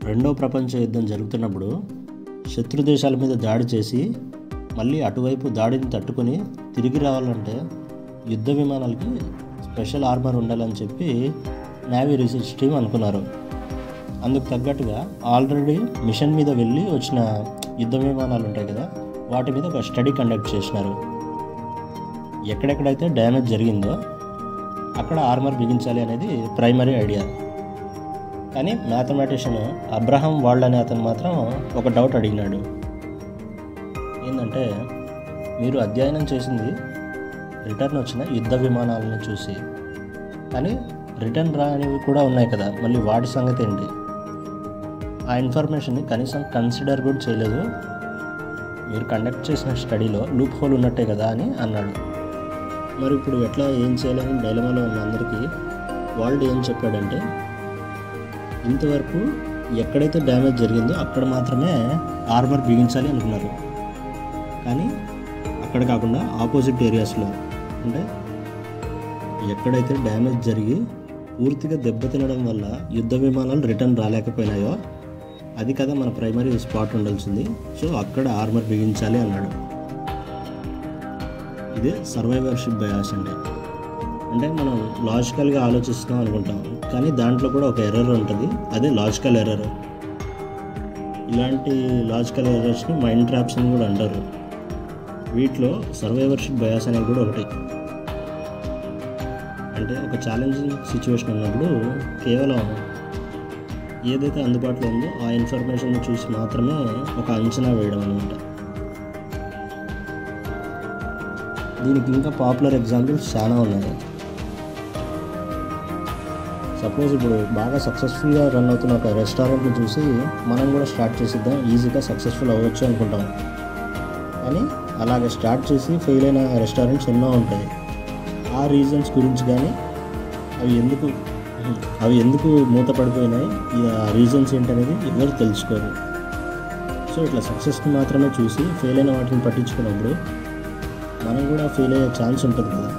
రెండో ప్రపంచ యుద్ధం జరుగుతున్నప్పుడు శత్రు దేశాల మీద దాడి చేసి మళ్ళీ అటువైపు దాడిని తట్టుకొని తిరిగి రావాలంటే యుద్ధ విమానాలకి స్పెషల్ ఆర్మర్ ఉండాలని చెప్పి నేవీ రీసెర్చ్ టీమ్ అనుకున్నారు. అందుకు తగ్గట్టుగా ఆల్రెడీ మిషన్ మీద వెళ్ళి వచ్చిన యుద్ధ విమానాలు ఉంటాయి కదా, వాటి మీద ఒక స్టడీ కండక్ట్ చేసినారు. ఎక్కడెక్కడైతే డ్యామేజ్ జరిగిందో అక్కడ ఆర్మర్ బిగించాలి అనేది ప్రైమరీ ఐడియా. కానీ మ్యాథమెటిషియన్ అబ్రహం వాల్డ్ అనే అతను మాత్రం ఒక డౌట్ అడిగినాడు. ఏంటంటే, మీరు అధ్యయనం చేసింది రిటర్న్ వచ్చిన యుద్ధ విమానాలను చూసి, కానీ రిటర్న్ రానివి కూడా ఉన్నాయి కదా, మళ్ళీ వాటి సంగతి ఏంటి? ఆ ఇన్ఫర్మేషన్ని కనీసం కన్సిడర్ కూడా చేయలేదు. మీరు కండక్ట్ చేసిన స్టడీలో లూప్ హోల్ ఉన్నట్టే కదా అని అన్నాడు. మరి ఇప్పుడు ఎట్లా ఏం చేయాలని డైలమాలో ఉన్న అందరికీ వాల్డ్ ఏం చెప్పాడంటే, ఇంతవరకు ఎక్కడైతే డ్యామేజ్ జరిగిందో అక్కడ మాత్రమే ఆర్మర్ బిగించాలి అనుకున్నారు. కానీ అక్కడ కాకుండా ఆపోజిట్ ఏరియాస్లో, అంటే ఎక్కడైతే డ్యామేజ్ జరిగి పూర్తిగా దెబ్బతినడం వల్ల యుద్ధ విమానాలు రిటర్న్ రాలేకపోయినాయో అది కదా మన ప్రైమరీ స్పాట్ ఉండాల్సింది. సో అక్కడ ఆర్మర్ బిగించాలి అన్నాడు. ఇదే సర్వైవర్షిప్ బయాస్ అంటే మనం లాజికల్గా ఆలోచిస్తున్నాం అనుకుంటాం, కానీ దాంట్లో కూడా ఒక ఎర్రర్ ఉంటుంది. అదే లాజికల్ ఎర్రర్. ఇలాంటి లాజికల్ ఎర్రర్స్ని మైండ్ ట్రాప్స్ అని కూడా అంటారు. వీటిలో సర్వైవర్షిప్ బయాస్ అనేది కూడా ఒకటి. అంటే ఒక ఛాలెంజింగ్ సిచ్యువేషన్ ఉన్నప్పుడు కేవలం ఏదైతే అందుబాటులో ఉందో ఆ ఇన్ఫర్మేషన్ చూసి మాత్రమే ఒక అంచనా వేయడం అనమాట. దీనికి ఇంకా పాపులర్ ఎగ్జాంపుల్స్ చాలా ఉన్నాయి. సపోజ్ ఇప్పుడు బాగా సక్సెస్ఫుల్గా రన్ అవుతున్న ఒక రెస్టారెంట్ని చూసి మనం కూడా స్టార్ట్ చేసిద్దాం, ఈజీగా సక్సెస్ఫుల్ అవ్వచ్చు అనుకుంటాం. కానీ అలాగే స్టార్ట్ చేసి ఫెయిల్ అయిన రెస్టారెంట్స్ ఎన్నో ఉంటాయి. ఆ రీజన్స్ గురించి కానీ అవి ఎందుకు మూతపడిపోయినాయి, ఆ రీజన్స్ ఏంటనేది ఎవరు తెలుసుకోరు. సో ఇట్లా సక్సెస్ని మాత్రమే చూసి ఫెయిల్ అయిన వాటిని పట్టించుకున్నప్పుడు మనం కూడా ఫెయిల్ అయ్యే ఛాన్స్ ఉంటుంది కదా.